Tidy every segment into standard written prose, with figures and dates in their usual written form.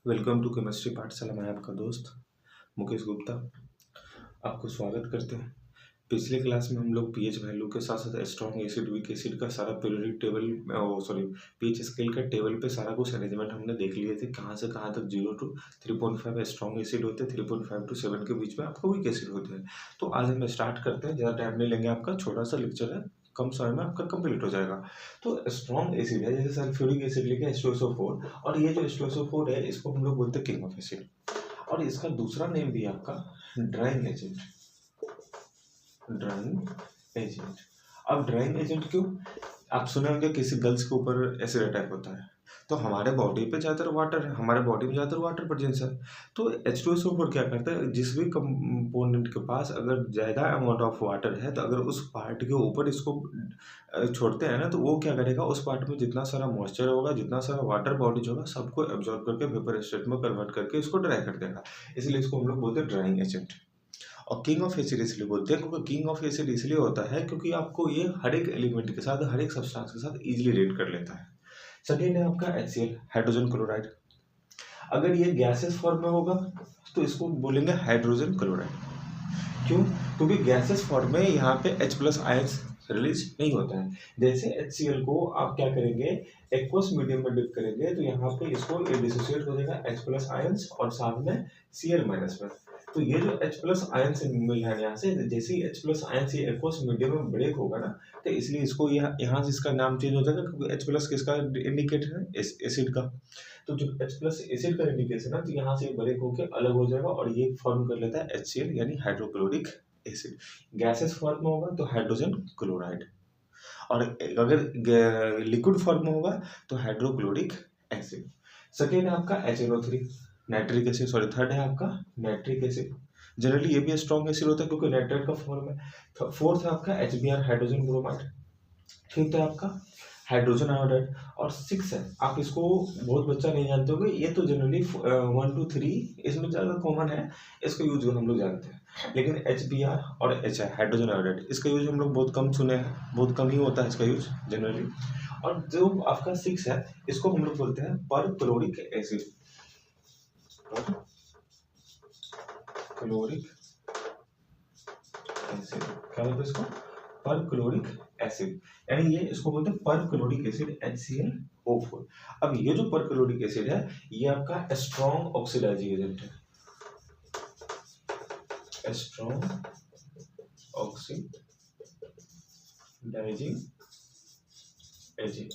Welcome to chemistry पाठशाला। मैं आपका दोस्त मुकेश गुप्ता आपको स्वागत करते हैं। पिछले क्लास में हम लोग पीएच वैल्यू के साथ साथ स्ट्रॉन्ग एसिड वीक एसिड का सारा पीरियोडिक टेबल पीएच स्केल का टेबल पे सारा कुछ अरेंजमेंट हमने देख लिए थे। कहाँ से कहाँ तक 0 to 3.5 स्ट्रॉन्ग एसिड होते हैं, 3.5 to 7 के बीच में आपको वीक एसिड होते हैं। तो आज हम स्टार्ट करते हैं, ज़्यादा टाइम नहीं लेंगे। आपका छोटा सा लेक्चर है, कम समय में आपका कंप्लीट हो जाएगा। तो स्ट्रॉन्ग एसिड है, जैसे सल्फ्यूरिक एसिड लिखे H2SO4, और ये जो H2SO4 है इसको हम लोग बोलते हैं किंग ऑफ एसिड, और इसका दूसरा नेम भी है आपका ड्राइंग एजेंट। Drying agent. अब ड्राइंग एजेंट क्यों? आप सुने होंगे किसी गर्ल्स के ऊपर एसिड अटैक होता है, तो हमारे बॉडी पे ज़्यादातर वाटर है, हमारे बॉडी में ज़्यादातर वाटर प्रेजेंस है। तो H2SO4 क्या करता है, जिस भी कंपोनेंट के पास अगर ज़्यादा अमाउंट ऑफ वाटर है, तो अगर उस पार्ट के ऊपर इसको छोड़ते हैं ना, तो वो क्या करेगा, उस पार्ट में जितना सारा मॉइस्चर होगा, जितना सारा वाटर बॉडीज होगा, सबको एब्जॉर्ब करके वेपर स्टेट में कन्वर्ट करके इसको ड्राई कर देगा। इसलिए इसको हम लोग बोलते हैं ड्राइंग एजेंट। और किंग ऑफ एसिड इसलिए बोलते हैं क्योंकि किंग ऑफ एसिड इसलिए होता है क्योंकि आपको ये हर एक एलिमेंट के साथ, हर एक सब्सटेंस के साथ इजीली रिएक्ट कर लेता है। सेकेंड है आपका HCl, हाइड्रोजन क्लोराइड। अगर ये गैसेस फॉर्म में होगा तो इसको बोलेंगे हाइड्रोजन क्लोराइड। क्यों? क्योंकि गैसेस फॉर्म में यहाँ पे H+ आयंस रिलीज नहीं होता है। जैसे HCl को आप क्या करेंगे, एक्वस मीडियम में डिप करेंगे, तो यहाँ पे इसको डिसोसिएट हो जाएगा H+ आयंस और साथ में Cl- में। तो ये जो H+ आयंस मिल है यहाँ से, जैसे ही H+ आयंस ये एक्वस मीडियम में ब्रेक होगा ना, तो इसलिए इसको यहाँ से इसका नाम चेंज हो जाएगा, क्योंकि H+ किसका इंडिकेटर है, एसिड का। तो जो H+ एसिड का इंडिकेशन है, तो यहाँ से ब्रेक होकर अलग हो जाएगा और ये फॉर्म कर लेता है HCl यानी हाइड्रोक्लोरिक एसिड। गैसेस फॉर्म में होगा तो हाइड्रोजन क्लोराइड, और अगर लिक्विड फॉर्म में होगा तो हाइड्रोक्लोरिक एसिड। सेकेंड है आपका HNO3 nitric acid, sorry third है आपका नाइट्रिक एसिड। जनरली ये भी स्ट्रॉन्ग एसिड होता है क्योंकि नाइट्रेट का फॉर्म है। फोर्थ है आपका HBr हाइड्रोजन ब्रोमाइड। फिफ्थ है आपका हाइड्रोजन आयोडाइड, और सिक्स है, आप इसको बहुत बच्चा नहीं जानते होंगे, ये तो जनरली 1 to 3 इसमें ज़्यादा कॉमन है, इसका यूज हम लोग जानते हैं। लेकिन HBr और HI हाइड्रोजन आयोडाइड, इसका यूज हम लोग बहुत कम सुने हैं, बहुत कम ही होता है इसका यूज जनरली। और जो आपका सिक्स है, इसको हम लोग बोलते हैं पर क्लोरिक एसिड। क्लोरिक एसिड क्या बोलते हैं इसको? पर क्लोरिक एसिड, यानी ये इसको बोलते हैं पर क्लोरिक एसिड HClO4। अब ये जो पर क्लोरिक एसिड है, ये आपका स्ट्रॉन्ग ऑक्सीडाइजिंग एजेंट है, स्ट्रॉन्ग ऑक्सीडाइजिंग एजेंट।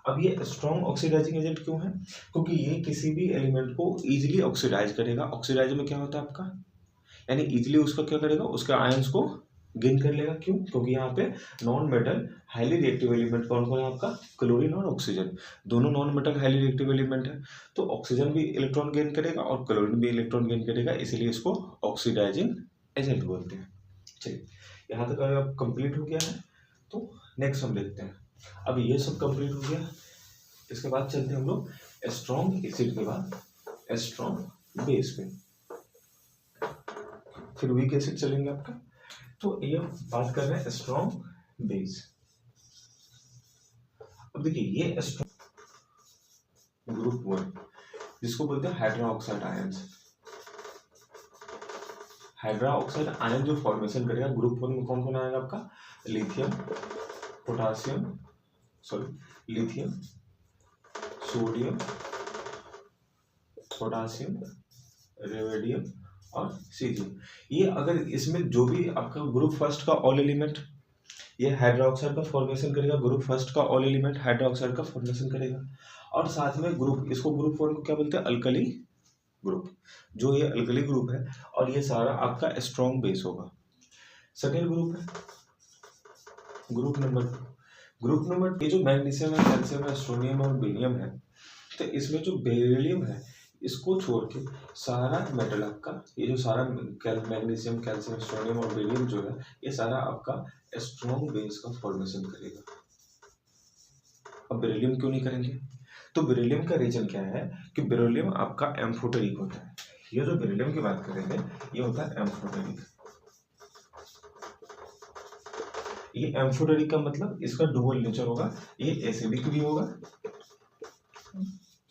अब ये स्ट्रॉन्ग ऑक्सीडाइजिंग एजेंट क्यों है? क्योंकि ये किसी भी एलिमेंट को इजीली ऑक्सीडाइज करेगा। ऑक्सीडाइज में क्या होता है आपका, यानी इजीली उसका क्या करेगा, उसके आयंस को गेन कर लेगा। क्यों? क्योंकि यहाँ पे non metal highly reactive element कौन कौन है आपका, क्लोरीन और ऑक्सीजन, दोनों non metal highly reactive element है। तो ऑक्सीजन भी इलेक्ट्रॉन गेन करेगा और क्लोरीन भी इलेक्ट्रॉन गेन करेगा, इसीलिए इसको ऑक्सीडाइजिंग एजेंट बोलते हैं। चलिए, यहाँ तक अब कंप्लीट हो गया है, तो नेक्स्ट हम देखते हैं। अब ये सब कंप्लीट हो गया, इसके बाद चलते हैं हम लोग स्ट्रॉन्ग एसिड के बाद स्ट्रॉन्ग बेस पे, फिर वीक एसिड चलेंगे आपका। तो ये बात कर रहे हैं स्ट्रॉन्ग बेस। अब देखिए, ये स्ट्रॉन्ग ग्रुप 1 जिसको बोलते हैं hydra oxide ions. Hydra oxide ion जो फॉर्मेशन करेगा ग्रुप 1 में कौन कौन आएगा आपका, lithium, potassium, lithium, sodium, potassium, radium और सीजियम। ये अगर इसमें जो भी आपका ग्रुप फर्स्ट का ऑल एलिमेंट, ये हाइड्रोक्साइड का फॉर्मेशन करेगा, ग्रुप फर्स्ट का ऑल एलिमेंट हाइड्रोक्साइड का फॉर्मेशन करेगा, और साथ में ग्रुप, इसको ग्रुप 1 को क्या बोलते हैं, अल्कली ग्रुप। जो ये अल्कली ग्रुप है, और ये सारा आपका स्ट्रॉन्ग बेस होगा। सेकेंड ग्रुप है ग्रुप नंबर 2। ग्रुप नंबर 2 जो मैग्नीशियम है, कैल्शियम है, स्ट्रोनियम और बेरिलियम है, तो इसमें जो बेरिलियम है इसको छोड़ के सारा मेटल आपका, ये जो सारा मैग्नीशियम, कैल्शियम, स्ट्रोनियम और बेरिलियम जो है, ये सारा आपका स्ट्रॉन्ग बेस का फॉर्मेशन करेगा। अब बेरिलियम क्यों नहीं करेंगे? तो बेरिलियम का रीजन क्या है कि बेरिलियम आपका एम्फोटेरिक होता है। ये जो बेरिलियम की बात करेंगे, ये होता है एम्फोटेरिक। ये एम्फोटेरिक का मतलब इसका डुअल नेचर होगा, ये एसिडिक भी होगा,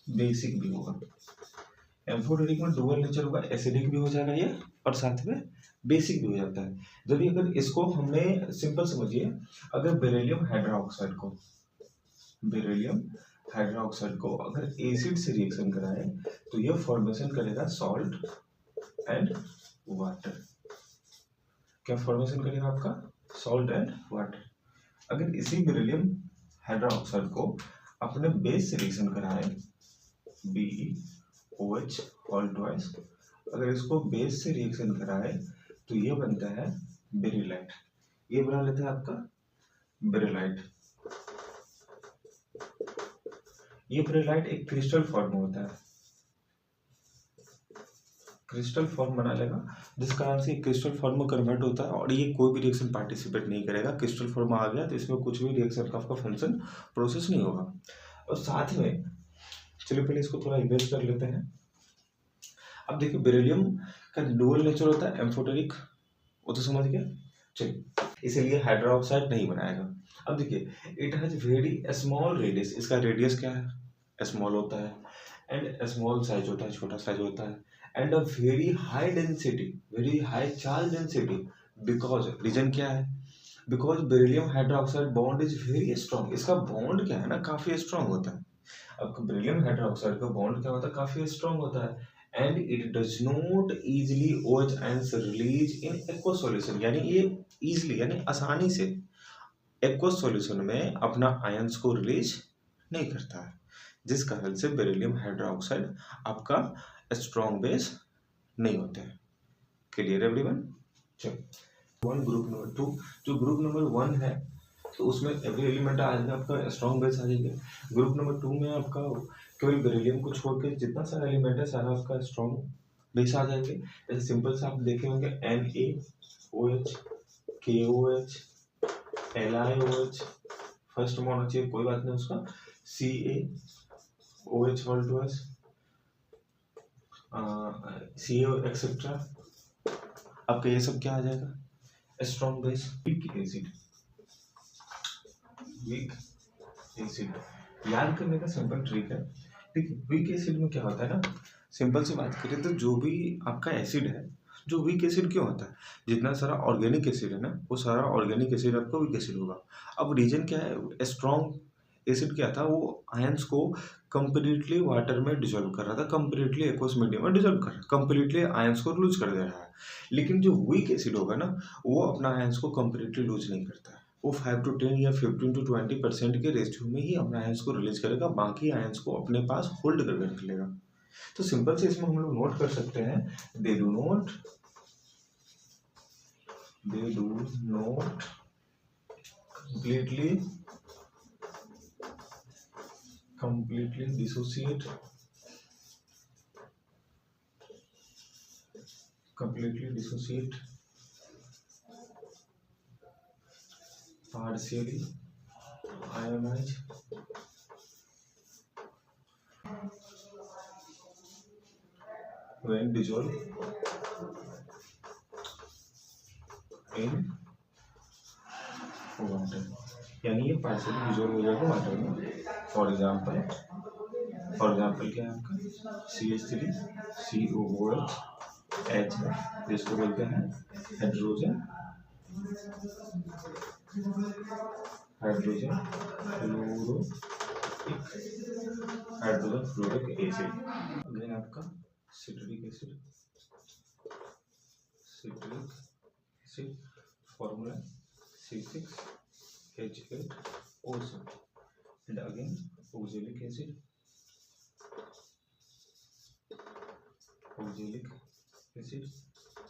बेसिक भी होगा। एम्फोटेरिक में डुअल नेचर होगा, एसिडिक भी हो जाएगा ये और साथ में बेसिक भी हो जाता है। जब ये अगर इसको हमने सिंपल समझिए, अगर बेरिलियम हाइड्रोक्साइड को अगर एसिड से रिएक्शन कराए तो ये फॉर्मेशन करेगा सॉल्ट एंड वाटर। क्या फॉर्मेशन करेगा आपका? Salt and water. अगर इसी बेरिलियम हाइड्रोक्साइड को अपने बेस से रिएक्शन कराए BeOH ऑल ट्वाइस, अगर इसको बेस से रिएक्शन कराए तो ये बनता है बेरिलाइट। ये बना लेता है आपका बेरिलाइट। ये बेरिलाइट एक क्रिस्टल फॉर्म होता है, क्रिस्टल फॉर्म बना लेगा, जिस कारण से क्रिस्टल फॉर्म में कन्वर्ट होता है और ये कोई भी रिएक्शन पार्टिसिपेट नहीं करेगा। क्रिस्टल फॉर्म आ गया तो इसमें कुछ भी रिएक्शन का आपका फंक्शन प्रोसेस नहीं होगा। और साथ में चलिए पहले इसको थोड़ा इन्वेस्ट कर लेते हैं। अब देखिए बेरिलियम का डुअल नेचर होता है एम्फोटेरिक, वो तो समझ गया। चलिए इसीलिए हाइड्रोक्साइड नहीं बनाएगा। अब देखिए it has very small radius, इसका रेडियस क्या है? स्मॉल होता है एंड स्मॉल साइज होता है, छोटा साइज होता है and a very high density, very high charge density. Because reason क्या है? Because beryllium hydroxide bond is very strong. इसका बॉन्ड क्या है ना, काफी स्ट्रॉन्ग होता है। अब बेरिलियम हाइड्रोक्साइड का बॉन्ड क्या होता है? काफी स्ट्रॉन्ग होता है and it does not easily OH ions release in aqueous solution, यानी ये इजीली यानी आसानी से एक्वस सॉल्यूशन में अपना आयंस को रिलीज नहीं करता है, जिस कारण से बेरिलियम हाइड्रोक्साइड आपका स्ट्रॉन्ग बेस नहीं होते हैं। Clear everyone? चलो ग्रुप नंबर 2, जो ग्रुप नंबर 1 है तो उसमें एवरी एलिमेंट आ जाएगा आपका स्ट्रॉन्ग बेस आ जाएगा। ग्रुप नंबर 2 में आपका केवल बेरिलियम को छोड़ के जितना सारा एलिमेंट है सारा आपका स्ट्रॉन्ग बेस आ जाएंगे। जैसे सिंपल से आप देखे होंगे NaOH, KOH, LiOH, फर्स्ट में होना चाहिए, कोई बात नहीं उसका, CaOH all twice, CO etcetera. आपका ये सब क्या आ जाएगा? Strong base. Weak acid, weak acid याद करने का सिंपल ट्रिक है। ठीक है, वीक एसिड में क्या होता है ना, सिंपल सी बात करें तो जो भी आपका एसिड है, जो वीक एसिड क्यों होता है? जितना सारा ऑर्गेनिक एसिड है ना, वो सारा ऑर्गेनिक एसिड आपका वीक एसिड होगा। अब रीजन क्या है? स्ट्रॉन्ग एसिड क्या था? वो आयंस को कंप्लीटली वाटर में डिजोल्व कर रहा था, कंप्लीटली एक्वस मीडियम में डिजोल्व कर रहा है, कंप्लीटली आयंस को लूज कर दे रहा है। लेकिन जो वीक एसिड होगा ना, वो अपना आयंस को कंप्लीटली लूज नहीं करता है, वो 5 to 10 या 15 to 20% के रेशियो में ही अपने आयंस को रिलीज करेगा, बाकी आयंस को अपने पास होल्ड करके रख लेगा। तो सिंपल से इसमें हम लोग नोट कर सकते हैं, they do not completely dissociate partially ionize when dissolved in water, यानी ये पार्शियली डिजोल्व हो जाएगा वाटर में। फॉर एग्जाम्पल क्या है आपका? CH3COOH H है, जिसको बोलते हैं हाइड्रोजन फ्लोरिक एसिड। अगेन आपका citric acid formula C6H8O7 and again oxalic acid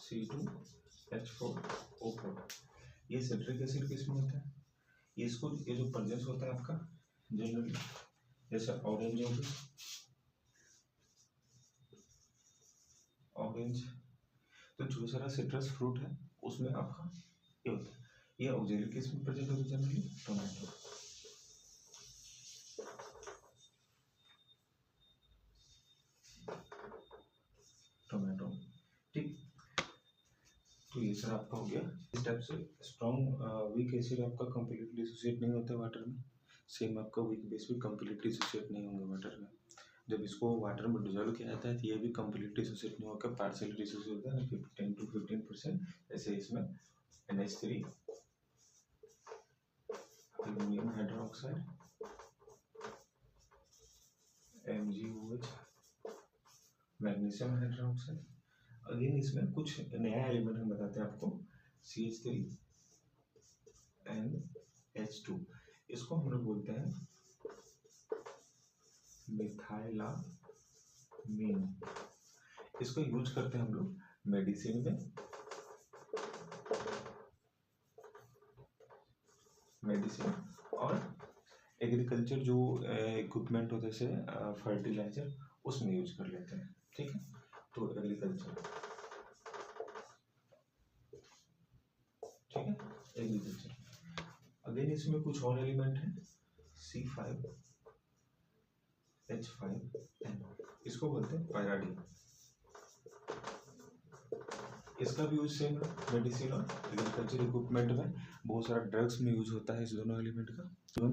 C2H4O4। ये सिट्रिक एसिड किसमें होता है? ये जो प्रेजेंस होता है आपका जनरली, जैसे ऑरेंज, तो जो सारा सिट्रस फ्रूट है उसमें आपका ये होता है। ये ऑक्जेलिक किसमें प्रेजेंट होता है जनरली? टोमेटो। ठीक, तो ये सर आपका हो गया। इस टाइप से स्ट्रॉन्ग वीक एसिड आपका कंप्लीटली डिसोसिएट नहीं होता वाटर में, सेम आपका वीक बेस भी कंप्लीटली डिसोसिएट नहीं होंगे वाटर में। जब इसको वाटर में डिजोल्व किया जाता है तो ये भी कंप्लीट डिसोसिएट नहीं होकर पार्शियल डिसोसिएट होता है 10 to 15%। जैसे इसमें NH3 aluminium hydroxide MgOH magnesium hydroxide. Again इसमें कुछ नया एलिमेंट हम बताते हैं आपको CH3NH2 इसको हम लोग बोलते हैं मिथाइलामीन। इसको यूज करते हैं हम लोग मेडिसिन और एग्रीकल्चर जो इक्विपमेंट होते जैसे फर्टिलाइजर उसमें यूज कर लेते हैं। ठीक है, तो एग्रीकल्चर, ठीक है, एग्रीकल्चर। अगेन इसमें कुछ और एलिमेंट है C5H5N इसको बोलते हैं पैराडीन। इसका भी यूज सेम है मेडिसिन और एग्रीकल्चर इक्विपमेंट में, बहुत सारा ड्रग्स में यूज होता है इस दोनों एलिमेंट का। तो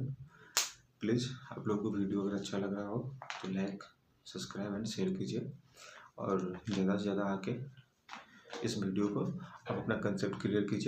प्लीज़ आप लोग को वीडियो अगर अच्छा लग रहा हो तो लाइक सब्सक्राइब एंड शेयर कीजिए और ज़्यादा से ज़्यादा आके इस वीडियो को आप अपना कंसेप्ट क्लियर कीजिए।